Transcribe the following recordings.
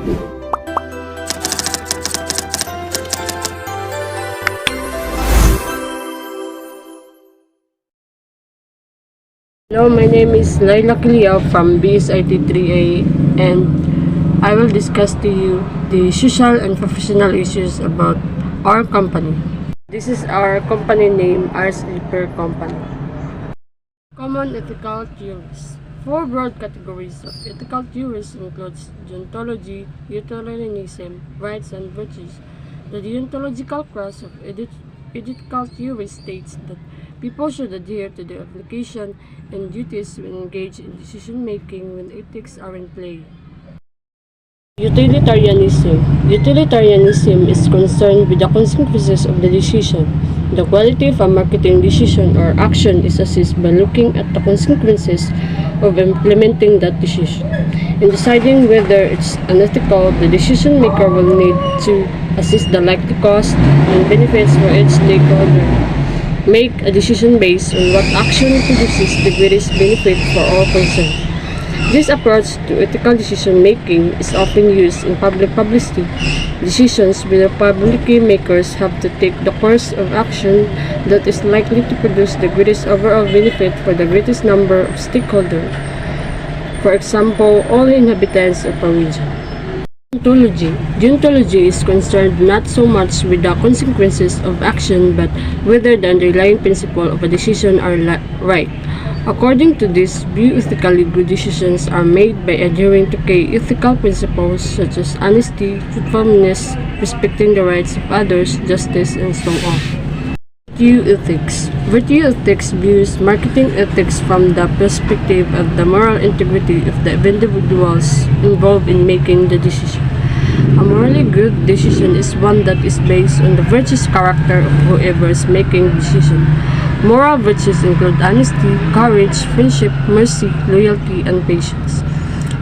Hello, my name is Laila Kilio from BSIT 3A, and I will discuss to you the social and professional issues about our company. This is our company name, Ars Repair Company. Common ethical theories. Four broad categories of ethical theories includes deontology, utilitarianism, rights and virtues. The deontological class of ethical theory states that people should adhere to their obligation and duties when engaged in decision making when ethics are in play. Utilitarianism. Utilitarianism is concerned with the consequences of the decision. The quality of a marketing decision or action is assessed by looking at the consequences of implementing that decision. In deciding whether it's unethical, the decision maker will need to assess the likely cost and benefits for each stakeholder. Make a decision based on what action produces the greatest benefit for all concerned. This approach to ethical decision making is often used in public publicity decisions where policy makers have to take the course of action that is likely to produce the greatest overall benefit for the greatest number of stakeholders. For example, all inhabitants of a region. Deontology. Deontology is concerned not so much with the consequences of action but whether the underlying principles of a decision are right. According to this view, ethically good decisions are made by adhering to key ethical principles such as honesty, truthfulness, respecting the rights of others, justice, and so on. Virtue ethics. Virtue ethics views marketing ethics from the perspective of the moral integrity of the individuals involved in making the decision. A morally good decision is one that is based on the virtuous character of whoever is making the decision. Moral virtues include honesty, courage, friendship, mercy, loyalty, and patience.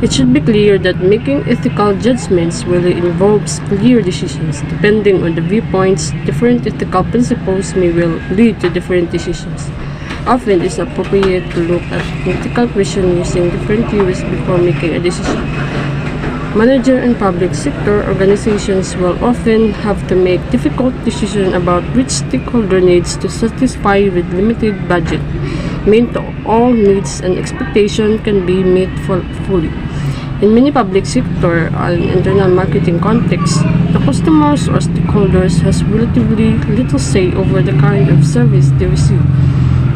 It should be clear that making ethical judgments really involves clear decisions. Depending on the viewpoints, different ethical principles may well lead to different decisions. Often it is appropriate to look at ethical questions using different theories before making a decision. Manager and public sector organizations will often have to make difficult decisions about which stakeholder needs to satisfy with limited budget. Meant to all needs and expectations can be met fully. In many public sector and internal marketing contexts, the customers or stakeholders has relatively little say over the kind of service they receive.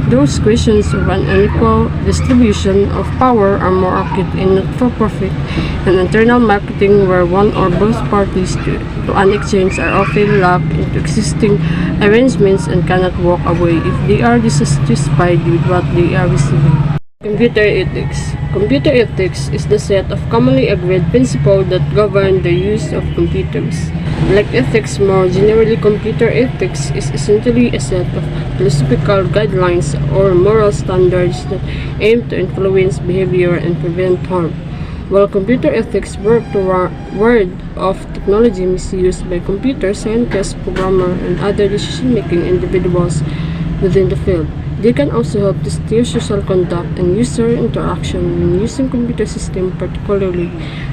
Those questions of an unequal distribution of power are more acute in not-for-profit and internal marketing where one or both parties to an exchange are often locked into existing arrangements and cannot walk away if they are dissatisfied with what they are receiving. Computer ethics. Computer ethics is the set of commonly agreed principles that govern the use of computers. Like ethics, more generally, computer ethics is essentially a set of philosophical guidelines or moral standards that aim to influence behavior and prevent harm. While computer ethics work toward of technology misuse by computer scientists, programmers, and other decision-making individuals within the field, they can also help to steer social conduct and user interaction when using computer systems, particularly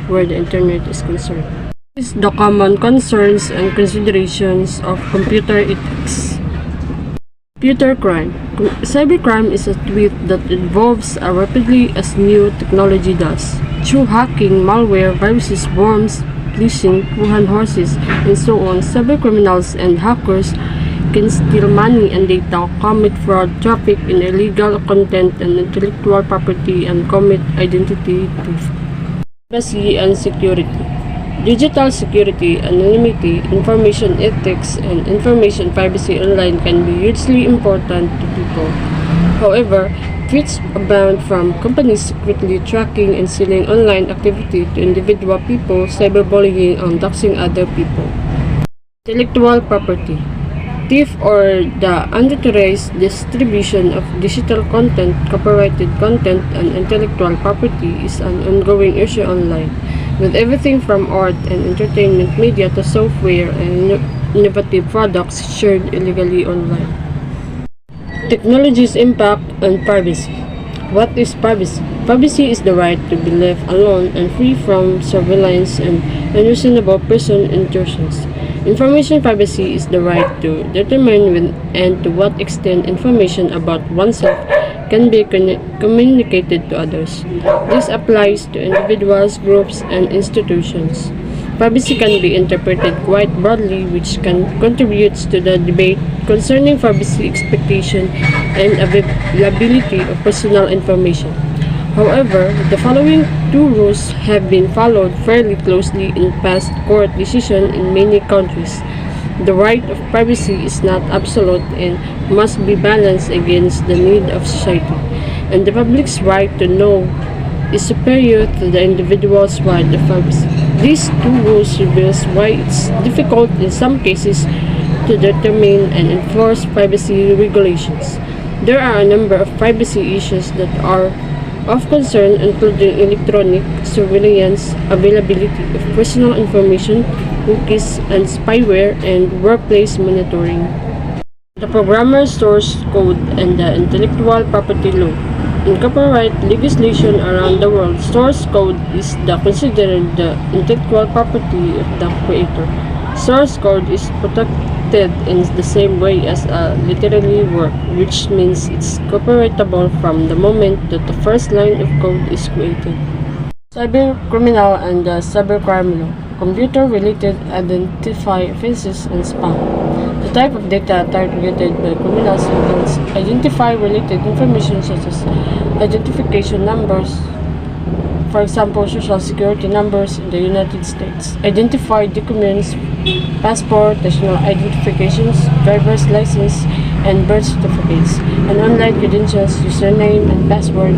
where the internet is concerned. These are the common concerns and considerations of computer ethics. Computer crime. Cybercrime is a threat that evolves as rapidly as new technology does. Through hacking, malware, viruses, worms, phishing, Trojan horses, and so on, cybercriminals and hackers can steal money and data, commit fraud, traffic in illegal content and intellectual property, and commit identity theft. Privacy and security. Digital security, anonymity, information ethics, and information privacy online can be hugely important to people. However, threats abound from companies secretly tracking and selling online activity to individual people, cyberbullying, and doxing other people. Intellectual property. Theft or the unauthorized distribution of digital content, copyrighted content, and intellectual property is an ongoing issue online, with everything from art and entertainment media to software and innovative products shared illegally online. Technology's impact on privacy. What is privacy? Privacy is the right to be left alone and free from surveillance and unreasonable person intrusions. Information privacy is the right to determine when and to what extent information about oneself can be communicated to others. This applies to individuals, groups, and institutions. Privacy can be interpreted quite broadly, which can contribute to the debate concerning privacy expectation and availability of personal information. However, the following two rules have been followed fairly closely in past court decisions in many countries. The right of privacy is not absolute and must be balanced against the need of society, and the public's right to know is superior to the individual's right of privacy. These two rules reveals why it's difficult in some cases to determine and enforce privacy regulations. There are a number of privacy issues that are of concern, including electronic surveillance, availability of personal information, cookies and spyware, and workplace monitoring. The programmer's source code and the intellectual property law. In copyright legislation around the world, source code is considered the intellectual property of the creator. Source code is protected in the same way as a literary work, which means it's copyrightable from the moment that the first line of code is created. Cybercriminal and the cybercrime law. Computer-related identify offenses and spam. The type of data targeted by criminals includes identify-related information such as identification numbers, for example, social security numbers in the United States, identified documents, passport, national identifications, driver's license, and birth certificates, and online credentials, username, and password.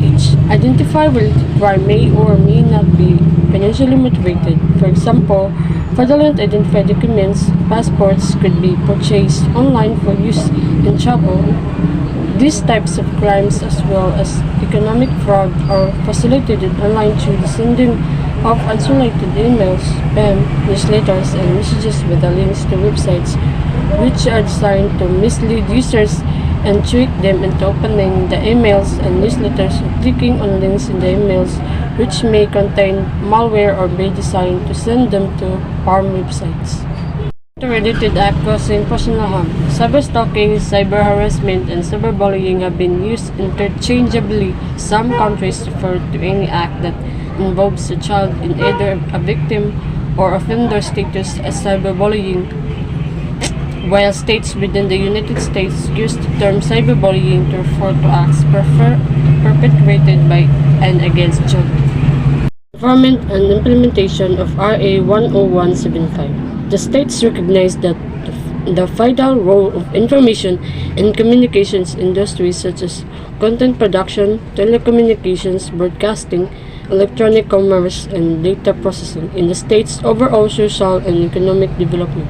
Each identifier-related crime may or may not be financially motivated. For example, fraudulent identified documents, passports could be purchased online for use in travel. These types of crimes, as well as economic fraud, are facilitated online through the sending of unsolicited emails, spam, newsletters, and messages with the links to websites which are designed to mislead users and trick them into opening the emails and newsletters or clicking on links in the emails which may contain malware or be designed to send them to harm websites. Related acts causing personal harm. Cyberstalking, cyber harassment, and cyberbullying have been used interchangeably. Some countries refer to any act that involves a child in either a victim or offender status as cyberbullying, while states within the United States use the term cyberbullying to refer to acts perpetrated by and against children. Government and implementation of RA 10175. The states recognize that the vital role of information and communications industries such as content production, telecommunications, broadcasting, electronic commerce, and data processing in the state's overall social and economic development.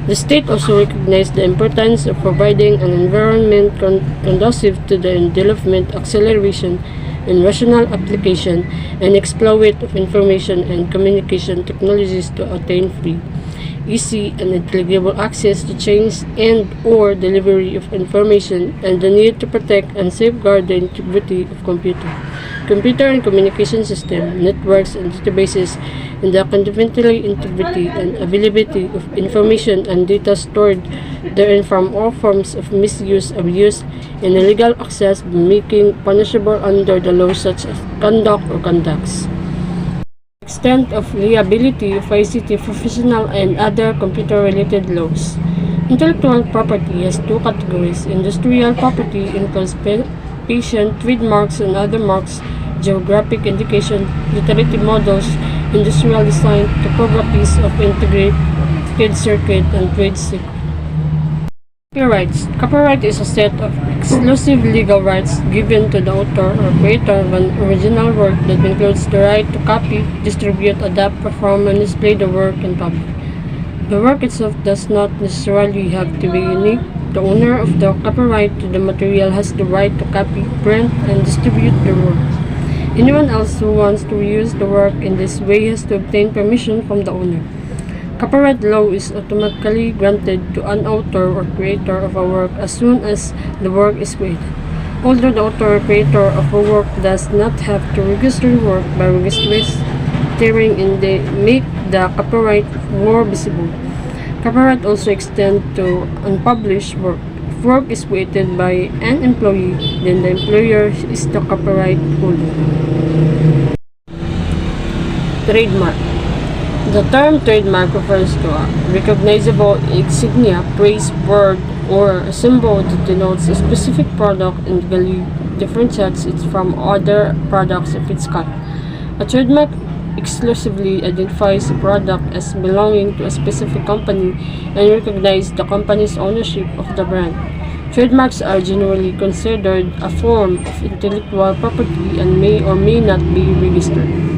The state also recognized the importance of providing an environment conducive to the development, acceleration, and rational application and exploit of information and communication technologies to attain free, easy, and intelligible access to change and or delivery of information, and the need to protect and safeguard the integrity of computer and communication system, networks, and databases, and the fundamental integrity and availability of information and data stored therein from all forms of misuse, abuse, and illegal access, making punishable under the law such as conduct or conducts. Extent of liability of ICT professional and other computer-related laws. Intellectual property has two categories. Industrial property includes patent, trademarks, and other marks, geographic indication, utility models, industrial design, topographies of integrated circuit, and trade secret. Copyrights. Copyright is a set of exclusive legal rights given to the author or creator of an original work that includes the right to copy, distribute, adapt, perform, and display the work in public. The work itself does not necessarily have to be unique. The owner of the copyright to the material has the right to copy, print, and distribute the work. Anyone else who wants to use the work in this way has to obtain permission from the owner. Copyright law is automatically granted to an author or creator of a work as soon as the work is created. Although the author or creator of a work does not have to register work by registering in the make the copyright more visible. Copyright also extends to unpublished work. If work is created by an employee, then the employer is the copyright holder. Trademark. The term trademark refers to a recognizable insignia, praise word, or a symbol that denotes a specific product and legally differentiates it from other products of its kind. A trademark exclusively identifies a product as belonging to a specific company and recognizes the company's ownership of the brand. Trademarks are generally considered a form of intellectual property and may or may not be registered.